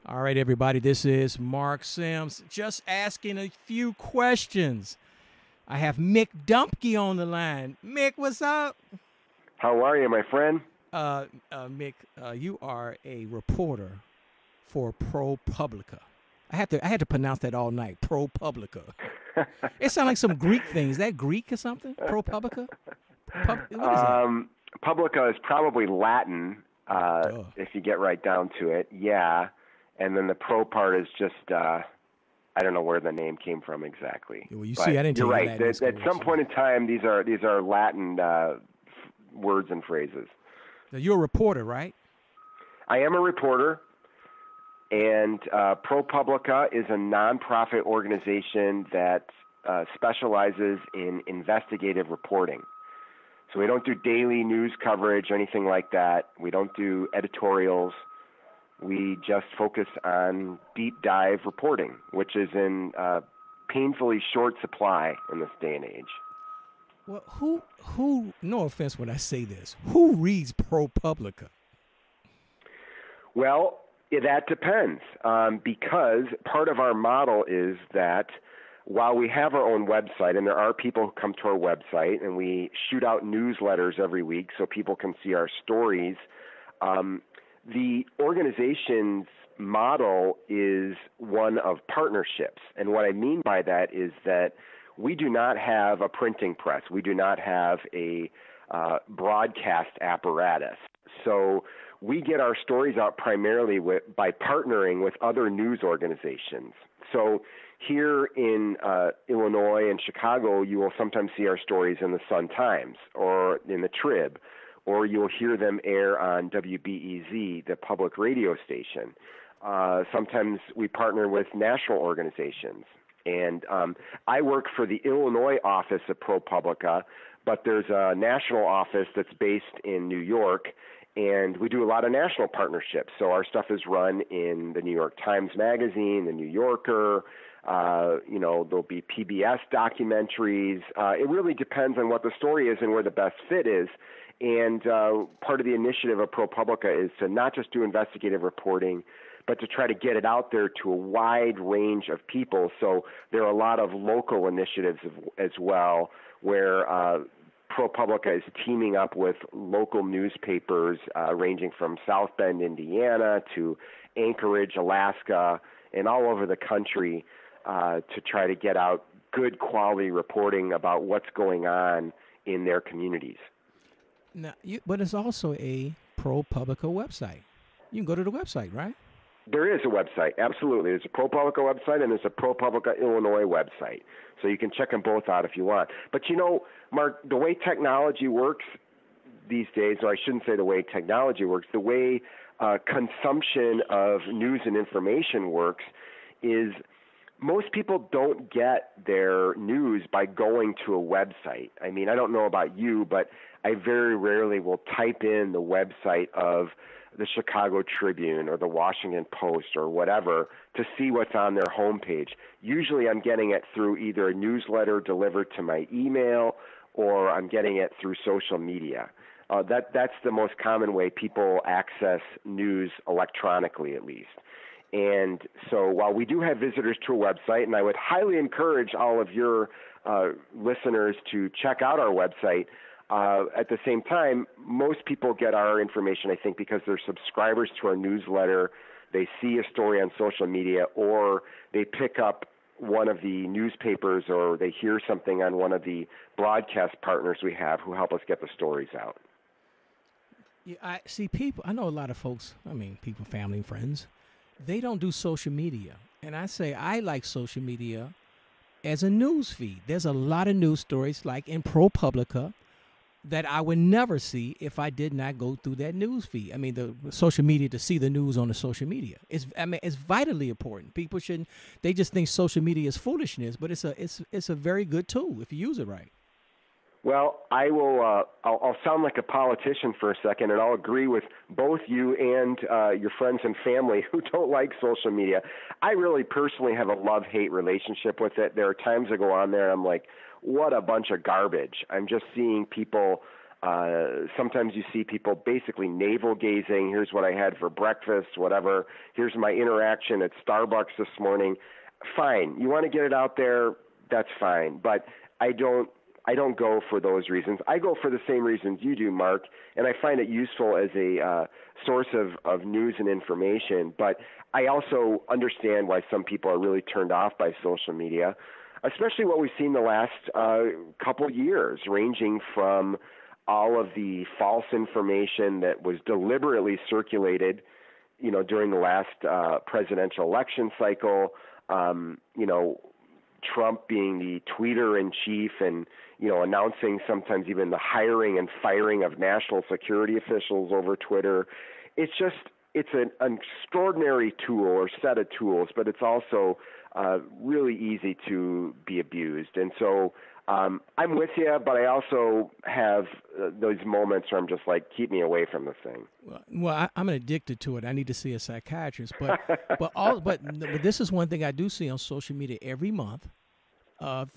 All right, everybody, this is Mark Sims just asking a few questions. I have Mick Dumke on the line. Mick, what's up? How are you, my friend? Mick, you are a reporter for ProPublica. I had to pronounce that all night. ProPublica. It sounds like some Greek thing. Is that Greek or something? ProPublica? What is that? Publica is probably Latin, if you get right down to it. Yeah. And then the pro part is just, I don't know where the name came from exactly. Well, you see, I didn't. You're right. Latin At some point in time, these are Latin words and phrases. Now, you're a reporter, right? I am a reporter, and ProPublica is a nonprofit organization that specializes in investigative reporting. So we don't do daily news coverage or anything like that. We don't do editorials. We just focus on deep dive reporting, which is in painfully short supply in this day and age. Well, who? No offense when I say this. Who reads ProPublica? Well, that depends, because part of our model is that while we have our own website, and there are people who come to our website, and we shoot out newsletters every week so people can see our stories. The organization's model is one of partnerships. And what I mean by that is that we do not have a printing press. We do not have a broadcast apparatus. So we get our stories out primarily by partnering with other news organizations. So here in Illinois and Chicago, you will sometimes see our stories in the Sun-Times or in the Trib, or you'll hear them air on WBEZ, the public radio station. Sometimes we partner with national organizations. And I work for the Illinois office of ProPublica, but there's a national office that's based in New York, and we do a lot of national partnerships. So our stuff is run in the New York Times Magazine, the New Yorker. There'll be PBS documentaries. It really depends on what the story is and where the best fit is. And part of the initiative of ProPublica is to not just do investigative reporting, but to try to get it out there to a wide range of people. So there are a lot of local initiatives as well where ProPublica is teaming up with local newspapers ranging from South Bend, Indiana to Anchorage, Alaska, and all over the country to try to get out good quality reporting about what's going on in their communities. Now, but it's also a ProPublica website. You can go to the website, right? There is a website, absolutely. There's a ProPublica website and there's a ProPublica Illinois website. So you can check them both out if you want. But Mark, the way technology works these days, or I shouldn't say the way technology works, the way consumption of news and information works is most people don't get their news by going to a website. I mean, I don't know about you, but I very rarely will type in the website of the Chicago Tribune or the Washington Post or whatever to see what's on their homepage. Usually I'm getting it through either a newsletter delivered to my email or I'm getting it through social media. That's the most common way people access news electronically, at least. And so while we do have visitors to our website, and I would highly encourage all of your listeners to check out our website, at the same time, most people get our information, I think, because they're subscribers to our newsletter, they see a story on social media, or they pick up one of the newspapers or they hear something on one of the broadcast partners we have who help us get the stories out. Yeah, I know a lot of folks, people, family and friends, they don't do social media. And I say I like social media as a news feed. There's a lot of news stories like in ProPublica that I would never see if I did not go through that news feed. I mean, the social media, to see the news on the social media. It's vitally important. People shouldn't, they just think social media is foolishness, but it's a very good tool if you use it right. Well, I'll sound like a politician for a second, and I'll agree with both you and your friends and family who don't like social media. I really personally have a love-hate relationship with it. There are times I go on there and I'm like, what a bunch of garbage. I'm just seeing people Sometimes you see people basically navel gazing. Here's what I had for breakfast, whatever. Here's my interaction at Starbucks this morning. Fine. You want to get it out there, that's fine. But I don't go for those reasons. I go for the same reasons you do, Mark, and I find it useful as a source of news and information. But I also understand why some people are really turned off by social media, especially what we've seen the last couple years, ranging from all of the false information that was deliberately circulated, during the last presidential election cycle, Trump being the tweeter-in-chief and, announcing sometimes even the hiring and firing of national security officials over Twitter. It's an extraordinary tool or set of tools, but it's also really easy to be abused. And so I'm with you, but I also have those moments where I'm just like, keep me away from the thing. Well, I'm addicted to it. I need to see a psychiatrist. But this is one thing I do see on social media every month.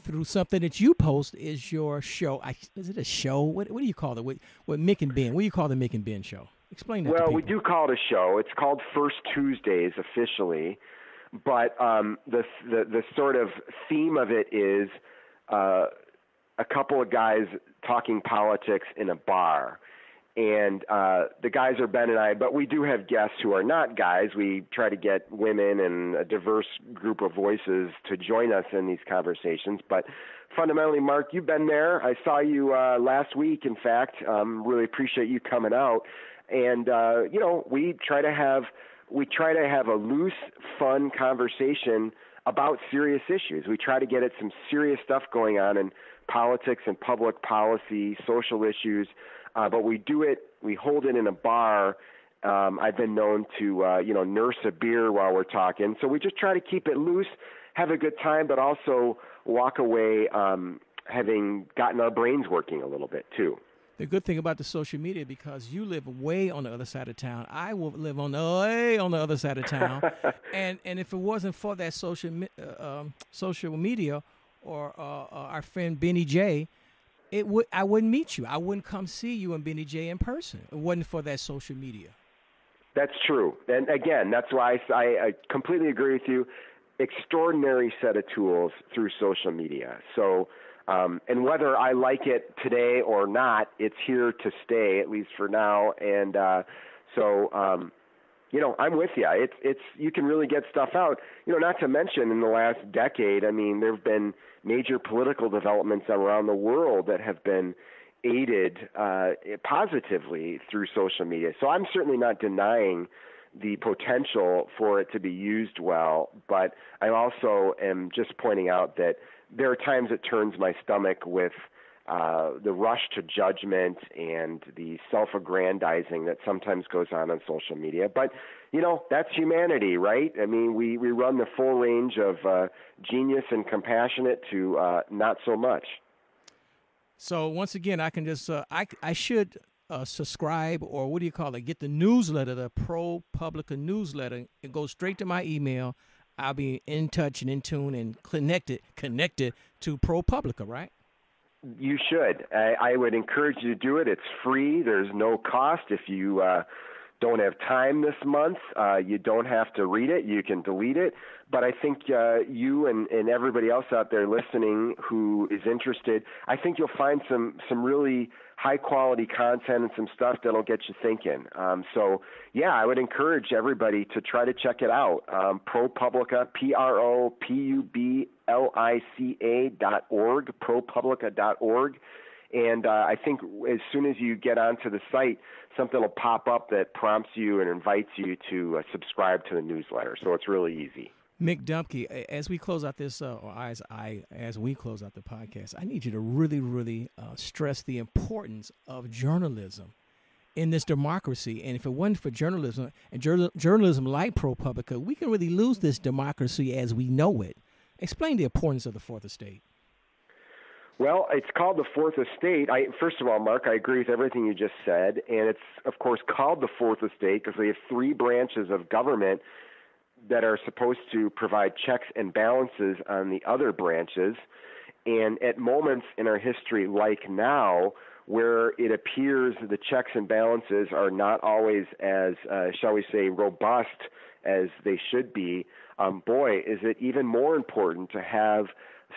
Through something that you post is your show. Is it a show? What do you call it? With Mick and Ben. What do you call the Mick and Ben show? Explain that to people. Well, we do call it a show. It's called First Tuesdays officially, but the sort of theme of it is a couple of guys talking politics in a bar. And the guys are Ben and I, but we do have guests who are not guys. We try to get women and a diverse group of voices to join us in these conversations. But fundamentally, Mark, you've been there. I saw you last week, in fact. Really appreciate you coming out. And, we try to have a loose, fun conversation about serious issues. We try to get at some serious stuff going on in politics and public policy, social issues. But we hold it in a bar. I've been known to, nurse a beer while we're talking. So we just try to keep it loose, have a good time, but also walk away having gotten our brains working a little bit too. The good thing about the social media, because you live way on the other side of town, I will live way on the other side of town. and if it wasn't for that social media or our friend Benny J, I wouldn't meet you. I wouldn't come see you and Benny J in person. It wasn't for that social media. That's true. And again, that's why I completely agree with you. Extraordinary set of tools through social media. So, and whether I like it today or not, it's here to stay, at least for now. And I'm with you. It's you can really get stuff out. Not to mention in the last decade, I mean, there have been major political developments around the world that have been aided positively through social media. So I'm certainly not denying the potential for it to be used well, but I also am just pointing out that there are times it turns my stomach with the rush to judgment and the self-aggrandizing that sometimes goes on social media. But, that's humanity, right? I mean, we run the full range of genius and compassionate to not so much. So once again, I can just I should subscribe, or what do you call it? Get the newsletter, the ProPublica Newsletter. It goes straight to my email. I'll be in touch and in tune and connected to ProPublica, right? You should. I would encourage you to do it. It's free. There's no cost. If you don't have time this month, you don't have to read it. You can delete it. But I think you and everybody else out there listening who is interested, I think you'll find some really high-quality content and some stuff that'll get you thinking. I would encourage everybody to try to check it out. ProPublica, ProPublica.org, ProPublica.org. And I think as soon as you get onto the site, something will pop up that prompts you and invites you to subscribe to the newsletter. So it's really easy. Mick Dumke, as we close out this, as we close out the podcast, I need you to really, really stress the importance of journalism in this democracy. And if it wasn't for journalism and journalism like ProPublica, we can really lose this democracy as we know it. Explain the importance of the Fourth Estate. Well, it's called the Fourth Estate. First of all, Mark, I agree with everything you just said. And it's, of course, called the Fourth Estate because we have three branches of government that are supposed to provide checks and balances on the other branches. And at moments in our history like now, where it appears the checks and balances are not always as, shall we say, robust as they should be, boy, is it even more important to have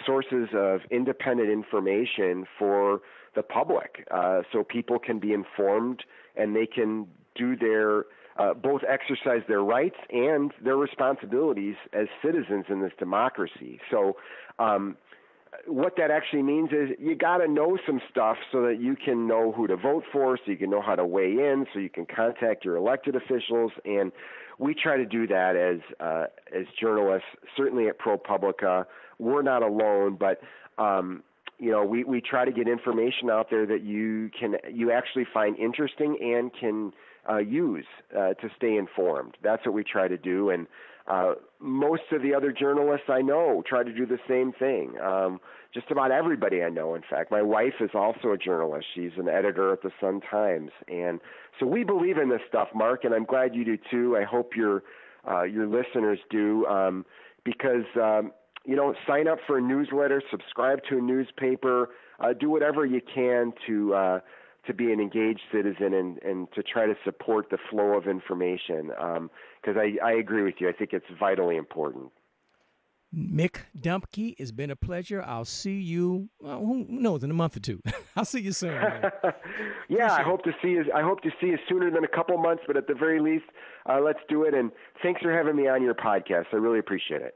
sources of independent information for the public, so people can be informed and they can do their both exercise their rights and their responsibilities as citizens in this democracy. So what that actually means is you got to know some stuff so that you can know who to vote for, so you can know how to weigh in, so you can contact your elected officials. And we try to do that as journalists, certainly at ProPublica. We're not alone, but we try to get information out there that you actually find interesting and can use to stay informed. That's what we try to do, and most of the other journalists I know try to do the same thing. Just about everybody I know, in fact. My wife is also a journalist. She's an editor at the Sun-Times, and so we believe in this stuff, Mark, and I'm glad you do too. I hope your listeners do, because sign up for a newsletter, subscribe to a newspaper, do whatever you can to be an engaged citizen and to try to support the flow of information, because I agree with you. I think it's vitally important. Mick Dumke, it's been a pleasure. I'll see you, who knows, in a month or two. I'll see you soon. Yeah, I hope to see you sooner than a couple months, but at the very least, let's do it. And thanks for having me on your podcast. I really appreciate it.